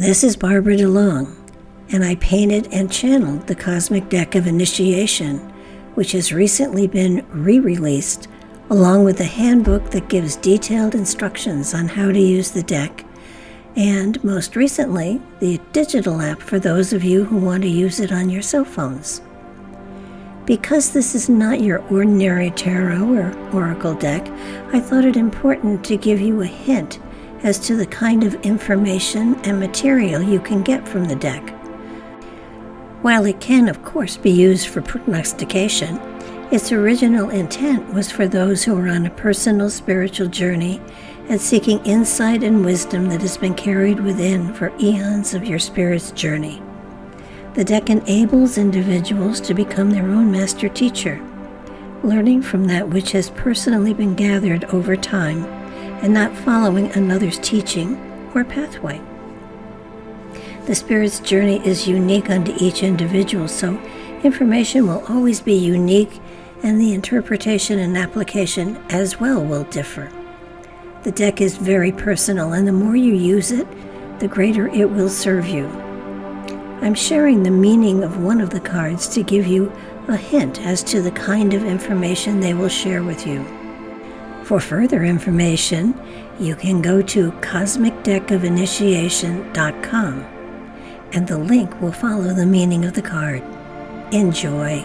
This is Barbara DeLong, and I painted and channeled the Cosmic Deck of Initiation, which has recently been re-released, along with a handbook that gives detailed instructions on how to use the deck, and most recently, the digital app for those of you who want to use it on your cell phones. Because this is not your ordinary tarot or oracle deck, I thought it important to give you a hint as to the kind of information and material you can get from the deck. While it can, of course, be used for prognostication, its original intent was for those who are on a personal spiritual journey and seeking insight and wisdom that has been carried within for eons of your spirit's journey. The deck enables individuals to become their own master teacher, learning from that which has personally been gathered over time and not following another's teaching or pathway. The spirit's journey is unique unto each individual, so information will always be unique, and the interpretation and application as well will differ. The deck is very personal, and the more you use it, the greater it will serve you. I'm sharing the meaning of one of the cards to give you a hint as to the kind of information they will share with you. For further information, you can go to cosmicdeckofinitiation.com, and the link will follow the meaning of the card. Enjoy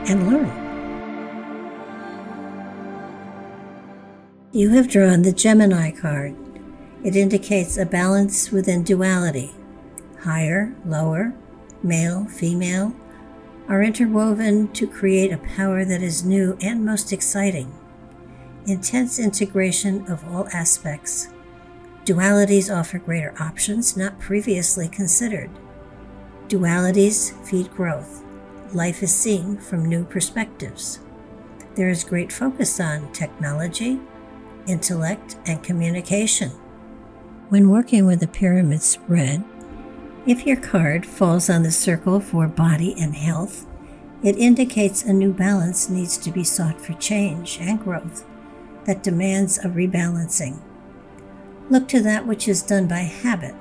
and learn. You have drawn the Gemini card. It indicates a balance within duality. Higher, lower, male, female, are interwoven to create a power that is new and most exciting. Intense integration of all aspects. Dualities offer greater options not previously considered. Dualities feed growth. Life is seen from new perspectives. There is great focus on technology, intellect, and communication. When working with a pyramid spread, if your card falls on the circle for body and health, it indicates a new balance needs to be sought for change and growth that demands a rebalancing. Look to that which is done by habit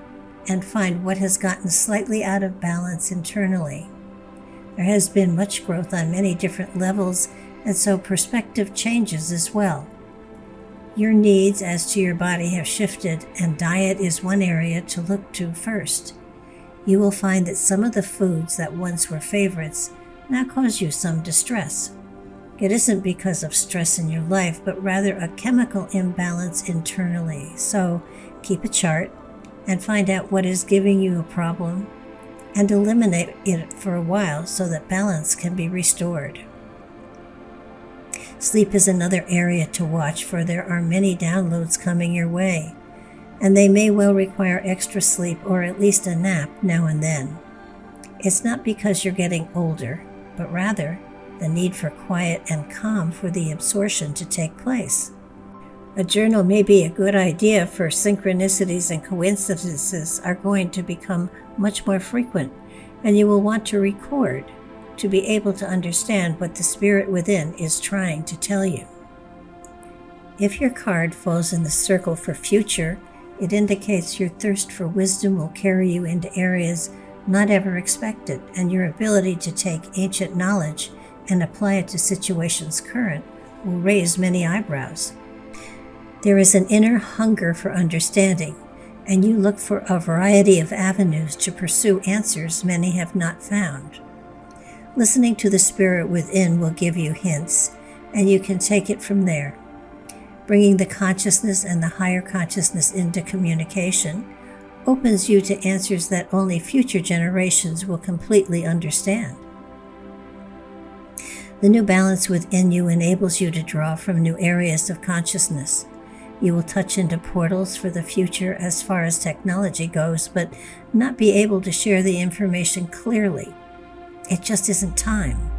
and find what has gotten slightly out of balance internally. There has been much growth on many different levels, and so perspective changes as well. Your needs as to your body have shifted, and diet is one area to look to first. You will find that some of the foods that once were favorites now cause you some distress. It isn't because of stress in your life, but rather a chemical imbalance internally. So keep a chart and find out what is giving you a problem and eliminate it for a while so that balance can be restored. Sleep is another area to watch, for there are many downloads coming your way, and they may well require extra sleep or at least a nap now and then. It's not because you're getting older, but rather the need for quiet and calm for the absorption to take place. A journal may be a good idea, for synchronicities and coincidences are going to become much more frequent, and you will want to record to be able to understand what the spirit within is trying to tell you. If your card falls in the circle for future, it indicates your thirst for wisdom will carry you into areas not ever expected, and your ability to take ancient knowledge and apply it to situations current will raise many eyebrows. There is an inner hunger for understanding, and you look for a variety of avenues to pursue answers many have not found. Listening to the spirit within will give you hints, and you can take it from there. Bringing the consciousness and the higher consciousness into communication opens you to answers that only future generations will completely understand. The new balance within you enables you to draw from new areas of consciousness. You will touch into portals for the future as far as technology goes, but not be able to share the information clearly. It just isn't time.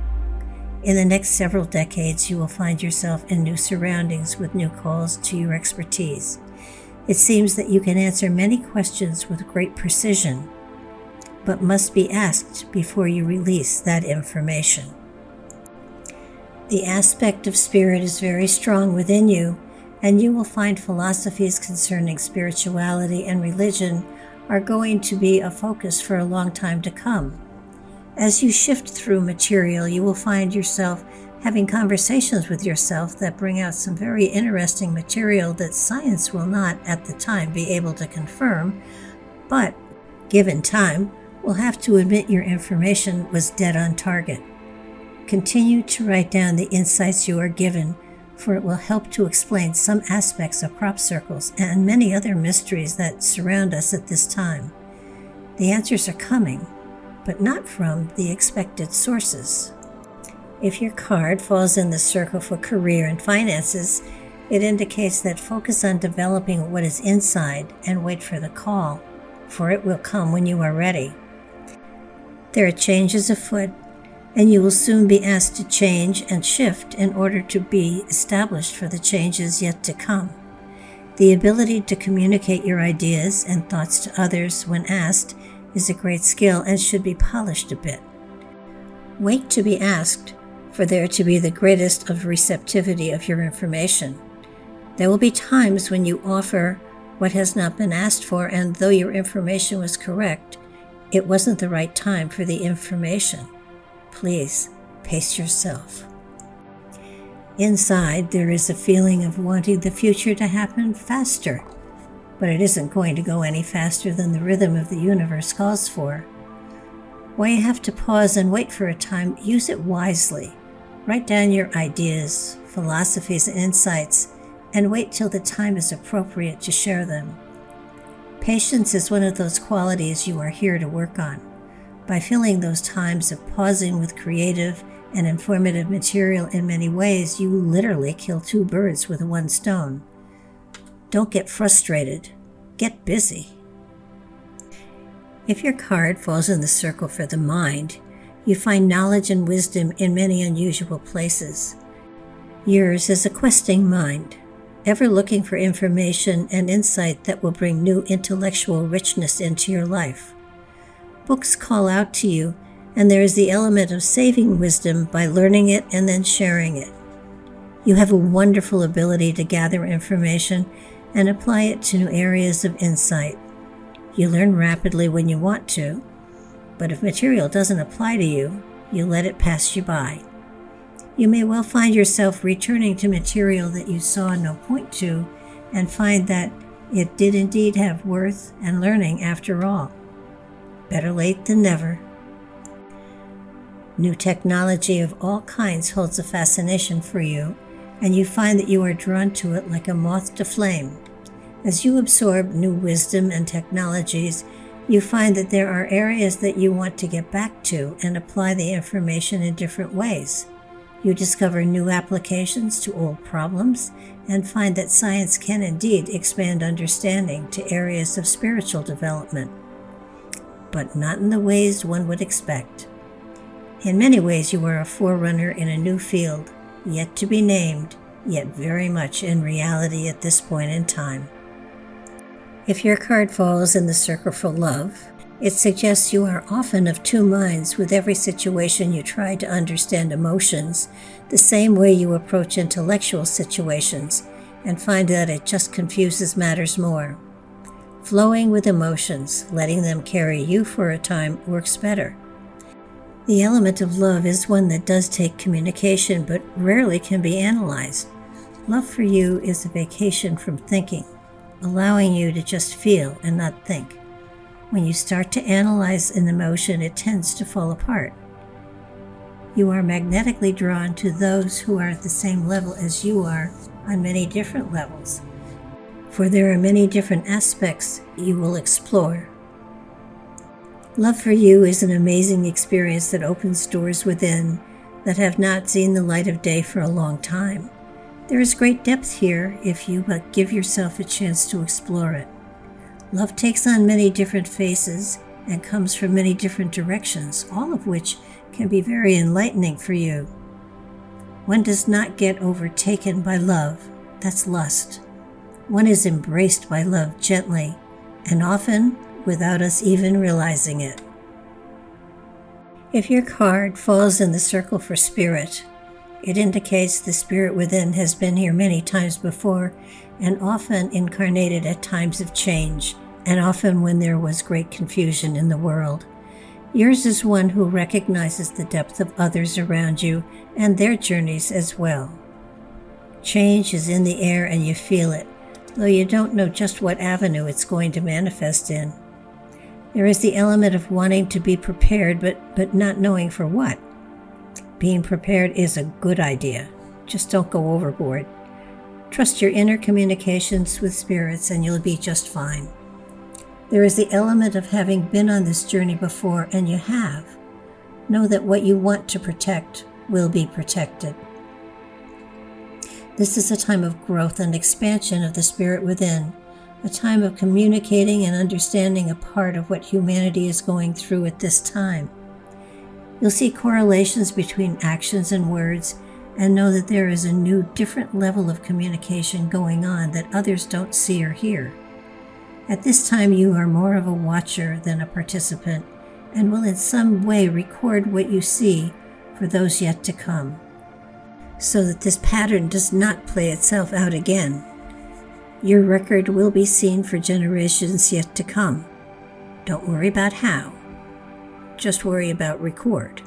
In the next several decades, you will find yourself in new surroundings with new calls to your expertise. It seems that you can answer many questions with great precision, but must be asked before you release that information. The aspect of spirit is very strong within you, and you will find philosophies concerning spirituality and religion are going to be a focus for a long time to come. As you shift through material, you will find yourself having conversations with yourself that bring out some very interesting material that science will not at the time be able to confirm, but given time, will have to admit your information was dead on target. Continue to write down the insights you are given, for it will help to explain some aspects of crop circles and many other mysteries that surround us at this time. The answers are coming, but not from the expected sources. If your card falls in the circle for career and finances, it indicates that focus on developing what is inside and wait for the call, for it will come when you are ready. There are changes afoot, and you will soon be asked to change and shift in order to be established for the changes yet to come. The ability to communicate your ideas and thoughts to others when asked is a great skill and should be polished a bit. Wait to be asked for there to be the greatest of receptivity of your information. There will be times when you offer what has not been asked for, and though your information was correct, it wasn't the right time for the information. Please, pace yourself. Inside, there is a feeling of wanting the future to happen faster, but it isn't going to go any faster than the rhythm of the universe calls for. While you have to pause and wait for a time, use it wisely. Write down your ideas, philosophies, and insights, and wait till the time is appropriate to share them. Patience is one of those qualities you are here to work on. By filling those times of pausing with creative and informative material in many ways, you literally kill two birds with one stone. Don't get frustrated. Get busy. If your card falls in the circle for the mind, you find knowledge and wisdom in many unusual places. Yours is a questing mind, ever looking for information and insight that will bring new intellectual richness into your life. Books call out to you, and there is the element of saving wisdom by learning it and then sharing it. You have a wonderful ability to gather information and apply it to new areas of insight. You learn rapidly when you want to, but if material doesn't apply to you, you let it pass you by. You may well find yourself returning to material that you saw no point to and find that it did indeed have worth and learning after all. Better late than never. New technology of all kinds holds a fascination for you, and you find that you are drawn to it like a moth to flame. As you absorb new wisdom and technologies, you find that there are areas that you want to get back to and apply the information in different ways. You discover new applications to old problems and find that science can indeed expand understanding to areas of spiritual development, but not in the ways one would expect. In many ways, you are a forerunner in a new field, yet to be named, yet very much in reality at this point in time. If your card falls in the circle for love, it suggests you are often of two minds with every situation. You try to understand emotions the same way you approach intellectual situations and find that it just confuses matters more. Flowing with emotions, letting them carry you for a time, works better. The element of love is one that does take communication, but rarely can be analyzed. Love for you is a vacation from thinking, allowing you to just feel and not think. When you start to analyze an emotion, it tends to fall apart. You are magnetically drawn to those who are at the same level as you are on many different levels, for there are many different aspects you will explore. Love for you is an amazing experience that opens doors within that have not seen the light of day for a long time. There is great depth here if you but give yourself a chance to explore it. Love takes on many different faces and comes from many different directions, all of which can be very enlightening for you. One does not get overtaken by love. That's lust. One is embraced by love gently, and often without us even realizing it. If your card falls in the circle for spirit, it indicates the spirit within has been here many times before and often incarnated at times of change and often when there was great confusion in the world. Yours is one who recognizes the depth of others around you and their journeys as well. Change is in the air and you feel it, though you don't know just what avenue it's going to manifest in. There is the element of wanting to be prepared, but not knowing for what. Being prepared is a good idea. Just don't go overboard. Trust your inner communications with spirits and you'll be just fine. There is the element of having been on this journey before, and you have. Know that what you want to protect will be protected. This is a time of growth and expansion of the spirit within, a time of communicating and understanding a part of what humanity is going through at this time. You'll see correlations between actions and words, and know that there is a new, different level of communication going on that others don't see or hear. At this time, you are more of a watcher than a participant, and will in some way record what you see for those yet to come, so that this pattern does not play itself out again. Your record will be seen for generations yet to come. Don't worry about how. Just worry about record.